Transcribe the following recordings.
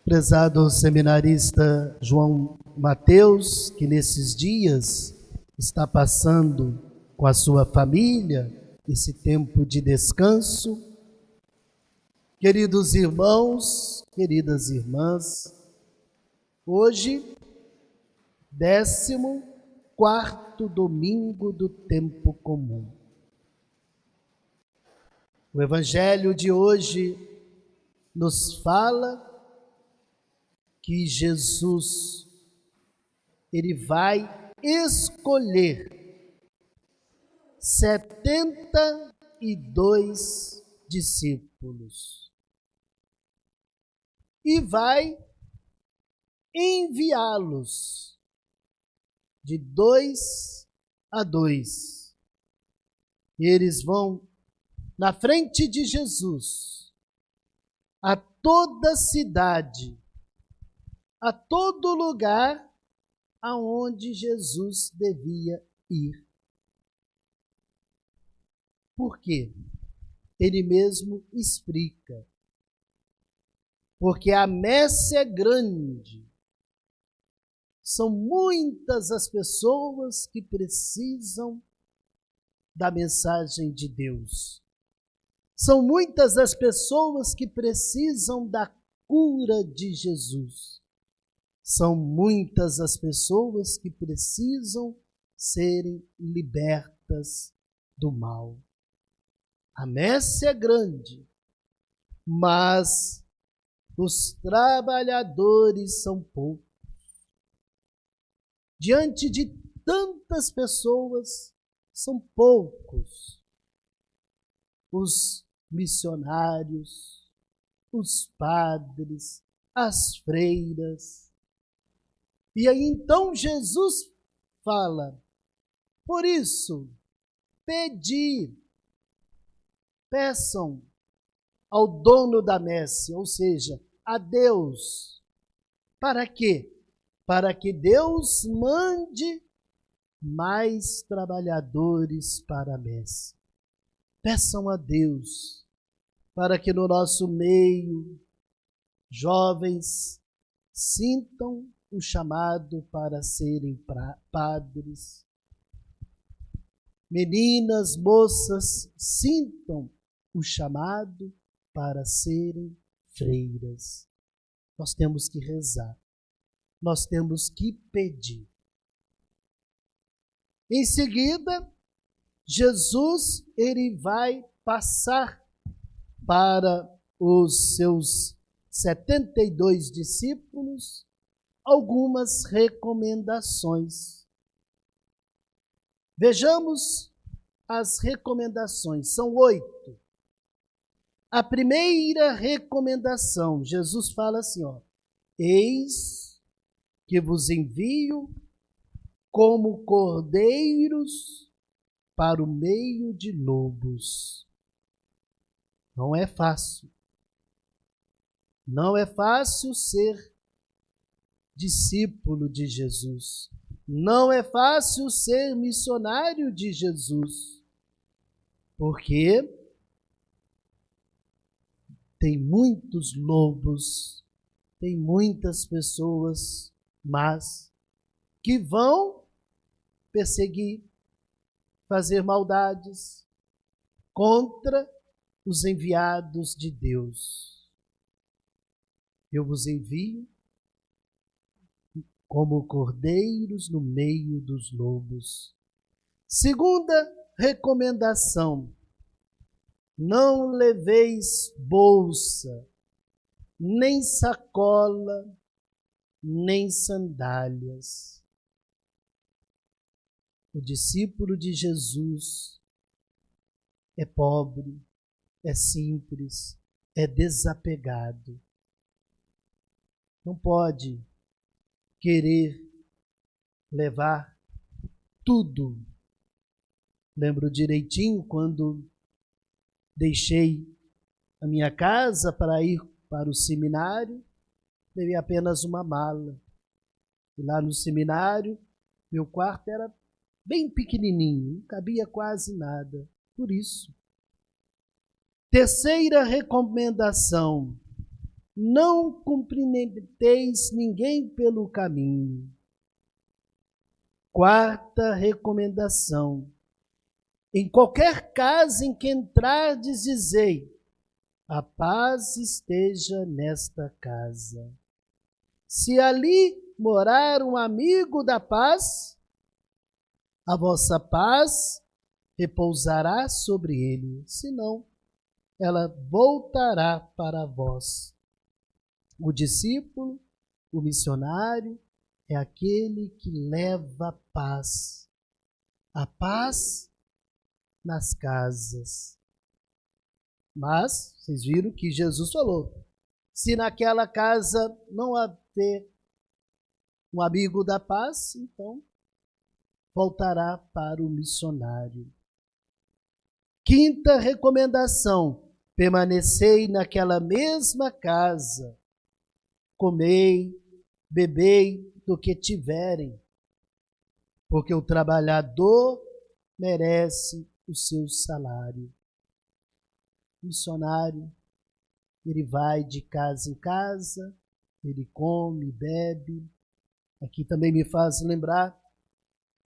Prezado seminarista João Mateus, que nesses dias está passando com a sua família esse tempo de descanso. Queridos irmãos, queridas irmãs, hoje, 14º domingo do tempo comum. O Evangelho de hoje nos fala que Jesus, ele vai escolher 72 discípulos e vai enviá-los de 2 a 2. Eles vão na frente de Jesus a toda cidade, a todo lugar aonde Jesus devia ir. Por quê? Ele mesmo explica. Porque a messe é grande. São muitas as pessoas que precisam da mensagem de Deus. São muitas as pessoas que precisam da cura de Jesus. São muitas as pessoas que precisam serem libertas do mal. A messe é grande, mas os trabalhadores são poucos. Diante de tantas pessoas, são poucos os missionários, os padres, as freiras. E aí então Jesus fala, por isso, peçam ao dono da messe, ou seja, a Deus. Para quê? Para que Deus mande mais trabalhadores para a messe. Peçam a Deus para que no nosso meio jovens sintam o chamado para serem padres. Meninas, moças, sintam o chamado para serem freiras. Nós temos que rezar. Nós temos que pedir. Em seguida, Jesus, ele vai passar para os seus 72 discípulos algumas recomendações. Vejamos as recomendações, são 8. A primeira recomendação, Jesus fala assim, eis que vos envio como cordeiros para o meio de lobos. Não é fácil. Não é fácil ser discípulo de Jesus. Não é fácil ser missionário de Jesus. Porque tem muitos lobos, tem muitas pessoas más que vão perseguir, fazer maldades contra os enviados de Deus. Eu vos envio como cordeiros no meio dos lobos. Segunda recomendação: não leveis bolsa, nem sacola, nem sandálias. O discípulo de Jesus é pobre, é simples, é desapegado. Não pode querer levar tudo. Lembro direitinho quando deixei a minha casa para ir para o seminário, levei apenas uma mala. E lá no seminário, meu quarto era bem pequenininho, não cabia quase nada. Por isso. Terceira recomendação: não cumprimenteis ninguém pelo caminho. Quarta recomendação: em qualquer casa em que entrardes, dizei: a paz esteja nesta casa. Se ali morar um amigo da paz, a vossa paz repousará sobre ele, senão ela voltará para vós. O discípulo, o missionário, é aquele que leva paz. A paz nas casas. Mas, vocês viram que Jesus falou, se naquela casa não haver um amigo da paz, então voltará para o missionário. Quinta recomendação: permanecei naquela mesma casa, comei, bebei do que tiverem, porque o trabalhador merece o seu salário. O missionário, ele vai de casa em casa, ele come, bebe. Aqui também me faz lembrar,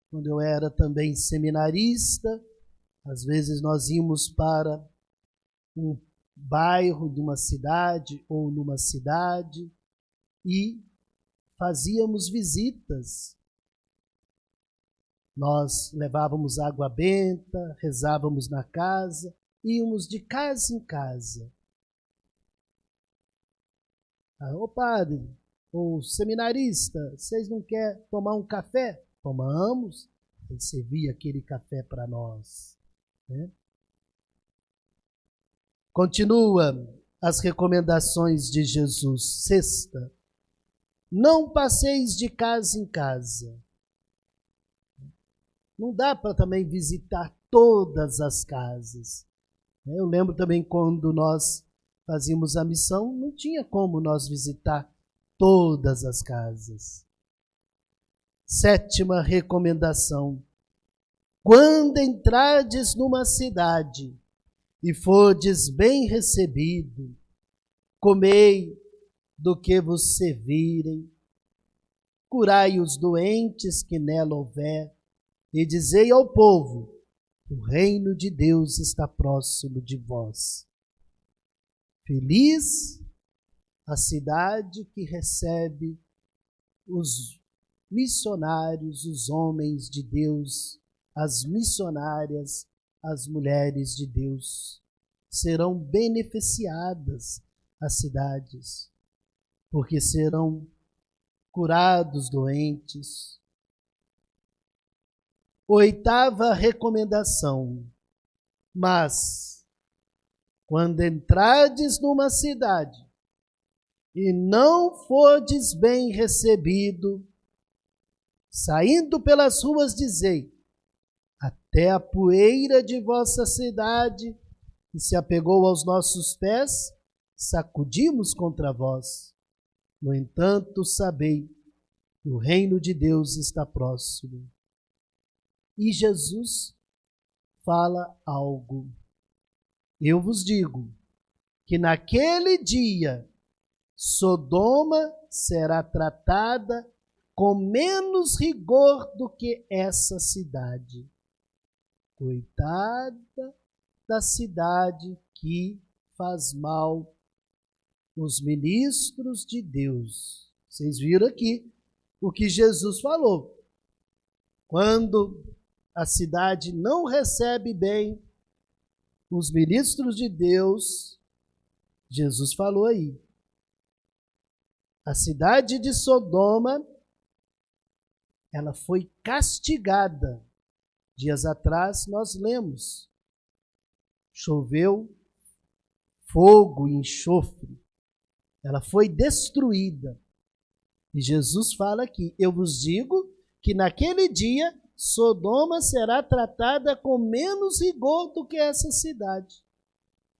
quando eu era também seminarista, às vezes nós íamos para um bairro de uma cidade ou numa cidade e fazíamos visitas. Nós levávamos água benta, rezávamos na casa, íamos de casa em casa. Ô padre, ô seminarista, vocês não querem tomar um café? Tomamos. Ele servia aquele café para nós. Né? Continua as recomendações de Jesus. Sexta: não passeis de casa em casa. Não dá para também visitar todas as casas. Eu lembro também quando nós fazíamos a missão, não tinha como nós visitar todas as casas. Sétima recomendação: quando entrardes numa cidade e fordes bem recebido, comei do que vos servirem, curai os doentes que nela houver, e dizei ao povo: o reino de Deus está próximo de vós. Feliz a cidade que recebe os missionários, os homens de Deus, as missionárias, as mulheres de Deus. Serão beneficiadas as cidades, porque serão curados doentes. Oitava recomendação: mas, quando entrardes numa cidade e não fordes bem recebido, saindo pelas ruas dizei: até a poeira de vossa cidade, que se apegou aos nossos pés, sacudimos contra vós. No entanto, sabei que o reino de Deus está próximo. E Jesus fala algo. Eu vos digo que naquele dia Sodoma será tratada com menos rigor do que essa cidade. Coitada da cidade que faz mal os ministros de Deus. Vocês viram aqui o que Jesus falou. Quando a cidade não recebe bem os ministros de Deus, Jesus falou aí. A cidade de Sodoma, ela foi castigada. Dias atrás nós lemos. Choveu fogo e enxofre. Ela foi destruída. E Jesus fala aqui: eu vos digo que naquele dia Sodoma será tratada com menos rigor do que essa cidade.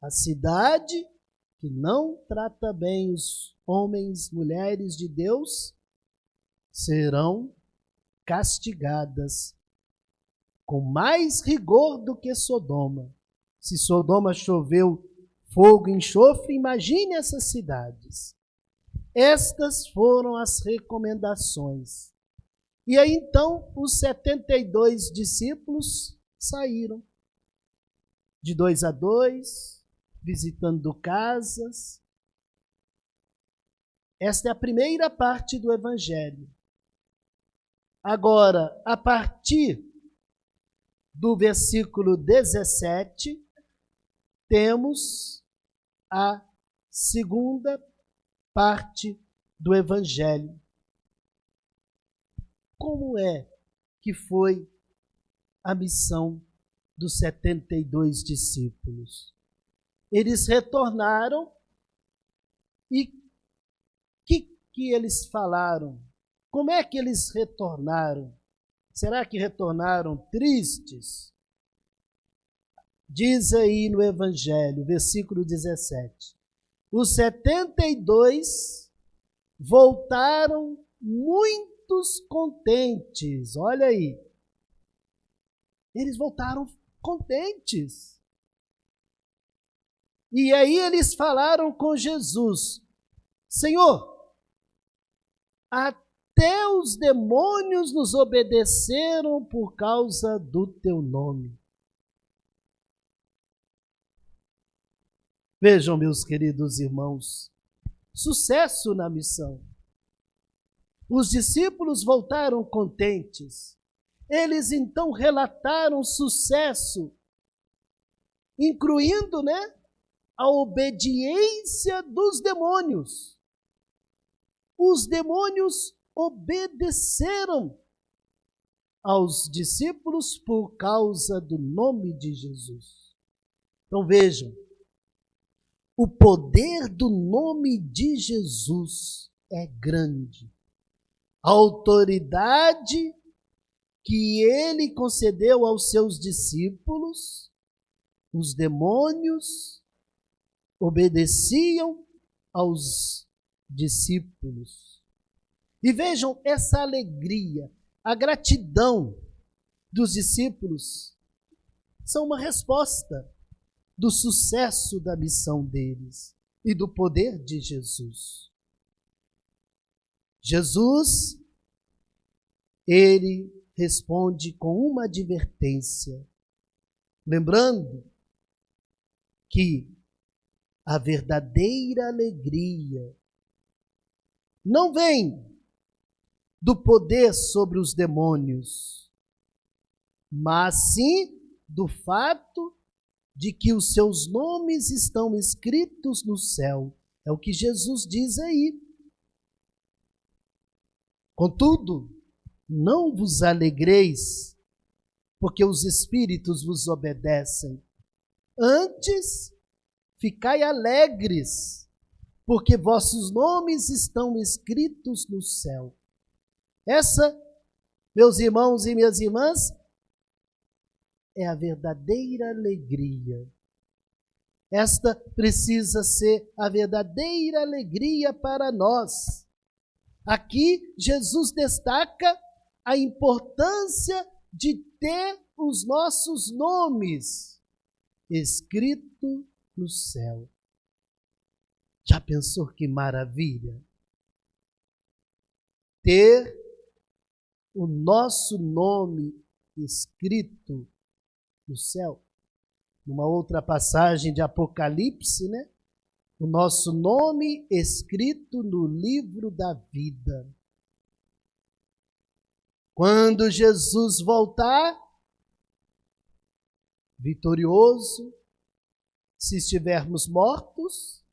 A cidade que não trata bem os homens, mulheres de Deus, serão castigadas com mais rigor do que Sodoma. Se Sodoma choveu fogo e enxofre, imagine essas cidades. Estas foram as recomendações. E aí então os 72 discípulos saíram de 2 a 2, visitando casas. Esta é a primeira parte do Evangelho. Agora, a partir do versículo 17, temos a segunda parte do Evangelho. Como é que foi a missão dos 72 discípulos? Eles retornaram e que eles falaram? Como é que eles retornaram? Será que retornaram tristes? Diz aí no Evangelho, versículo 17. Os 72 voltaram muitos contentes. Olha aí. Eles voltaram contentes. E aí eles falaram com Jesus: Senhor, até os demônios nos obedeceram por causa do teu nome. Vejam, meus queridos irmãos, sucesso na missão. Os discípulos voltaram contentes. Eles então relataram sucesso, incluindo, a obediência dos demônios. Os demônios obedeceram aos discípulos por causa do nome de Jesus. Então vejam, o poder do nome de Jesus é grande. A autoridade que ele concedeu aos seus discípulos, os demônios obedeciam aos discípulos. E vejam essa alegria, a gratidão dos discípulos são uma resposta do sucesso da missão deles e do poder de Jesus. Jesus, ele responde com uma advertência, lembrando que a verdadeira alegria não vem do poder sobre os demônios, mas sim do fato de que os seus nomes estão escritos no céu. É o que Jesus diz aí. Contudo, não vos alegreis, porque os espíritos vos obedecem. Antes, ficai alegres, porque vossos nomes estão escritos no céu. Essa, meus irmãos e minhas irmãs, é a verdadeira alegria. Esta precisa ser a verdadeira alegria para nós. Aqui, Jesus destaca a importância de ter os nossos nomes escritos no céu. Já pensou que maravilha? Ter o nosso nome escrito no céu. Numa outra passagem de Apocalipse, o nosso nome escrito no livro da vida. Quando Jesus voltar, vitorioso, se estivermos mortos,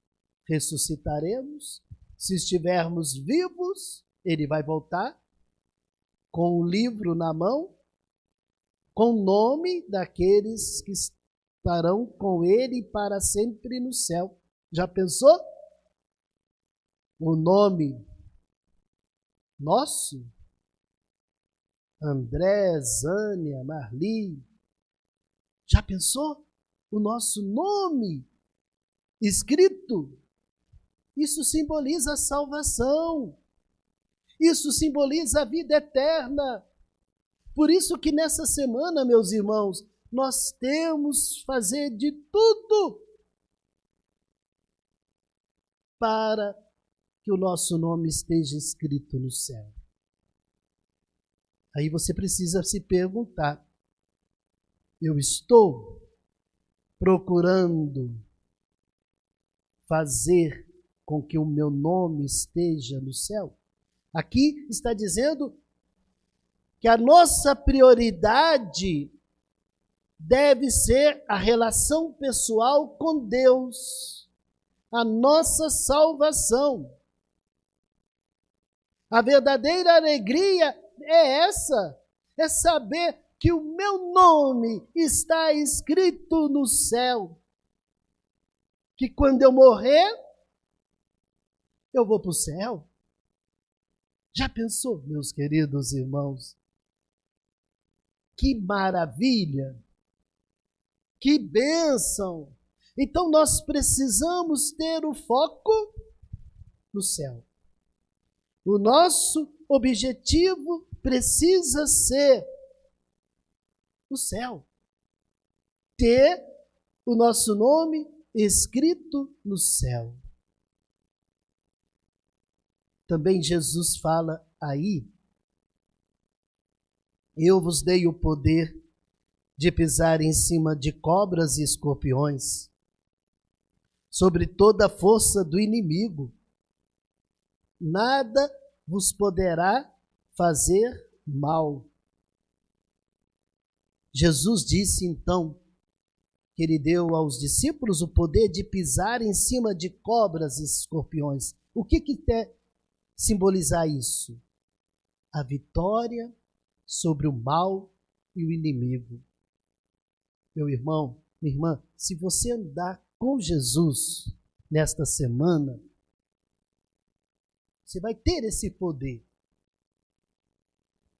ressuscitaremos. Se estivermos vivos, ele vai voltar com o livro na mão, com o nome daqueles que estarão com ele para sempre no céu. Já pensou? O nome nosso? André, Zânia, Marli. Já pensou? O nosso nome escrito? Isso simboliza a salvação. Isso simboliza a vida eterna. Por isso que nessa semana, meus irmãos, nós temos que fazer de tudo para que o nosso nome esteja escrito no céu? Aí você precisa se perguntar: eu estou procurando fazer com que o meu nome esteja no céu? Aqui está dizendo que a nossa prioridade deve ser a relação pessoal com Deus, a nossa salvação. A verdadeira alegria é essa, é saber que o meu nome está escrito no céu. Que quando eu morrer, eu vou para o céu. Já pensou, meus queridos irmãos? Que maravilha! Que bênção! Então nós precisamos ter o foco no céu. O nosso objetivo precisa ser o céu. Ter o nosso nome escrito no céu. Também Jesus fala aí: eu vos dei o poder de pisar em cima de cobras e escorpiões, sobre toda a força do inimigo. Nada vos poderá fazer mal. Jesus disse então que ele deu aos discípulos o poder de pisar em cima de cobras e escorpiões. O que quer simbolizar isso? A vitória sobre o mal e o inimigo. Meu irmão, minha irmã, se você andar com Jesus nesta semana, você vai ter esse poder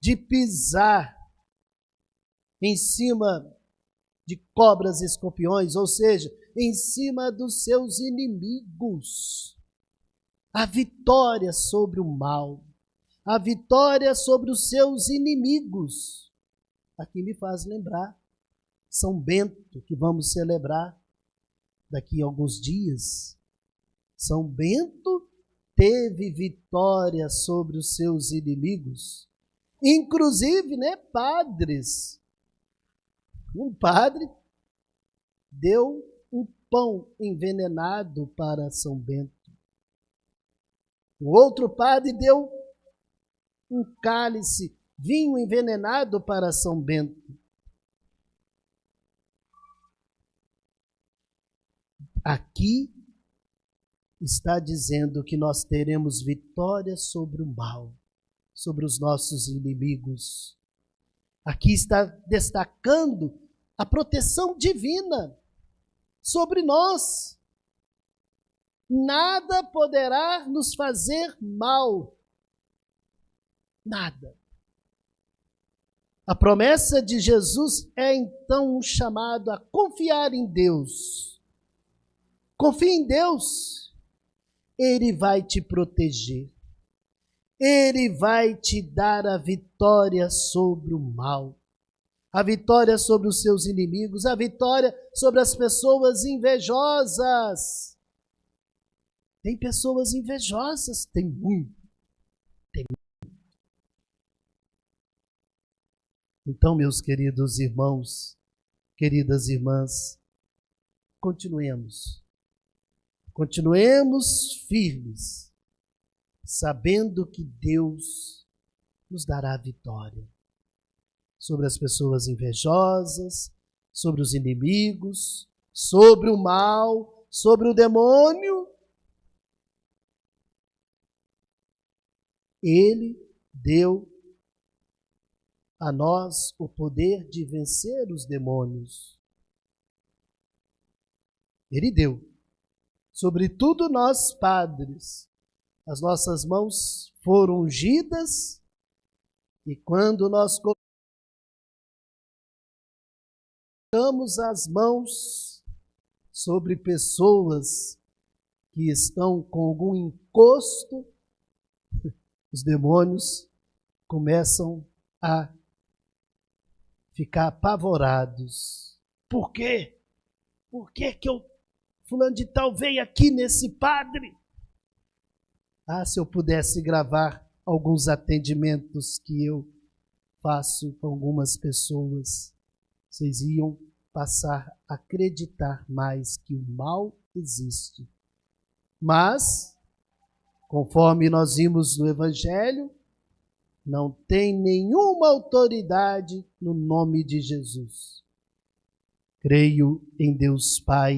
de pisar em cima de cobras e escorpiões, ou seja, em cima dos seus inimigos. A vitória sobre o mal, a vitória sobre os seus inimigos. Aqui me faz lembrar São Bento, que vamos celebrar daqui a alguns dias. São Bento teve vitória sobre os seus inimigos, inclusive, padres. Um padre deu um pão envenenado para São Bento. O outro padre deu um cálice, vinho envenenado para São Bento. Aqui está dizendo que nós teremos vitória sobre o mal, sobre os nossos inimigos. Aqui está destacando a proteção divina sobre nós. Nada poderá nos fazer mal. Nada. A promessa de Jesus é então um chamado a confiar em Deus. Confie em Deus. Ele vai te proteger. Ele vai te dar a vitória sobre o mal, a vitória sobre os seus inimigos, a vitória sobre as pessoas invejosas. Tem pessoas invejosas, tem muito. Então, meus queridos irmãos, queridas irmãs, continuemos firmes, sabendo que Deus nos dará a vitória sobre as pessoas invejosas, sobre os inimigos, sobre o mal, sobre o demônio. Ele deu a nós o poder de vencer os demônios. Ele deu. Sobretudo nós, padres, as nossas mãos foram ungidas e quando nós colocamos as mãos sobre pessoas que estão com algum encosto, os demônios começam a ficar apavorados. Por quê? Por que fulano de tal veio aqui nesse padre? Ah, se eu pudesse gravar alguns atendimentos que eu faço com algumas pessoas, vocês iam passar a acreditar mais que o mal existe. Mas, conforme nós vimos no Evangelho, não tem nenhuma autoridade no nome de Jesus. Creio em Deus Pai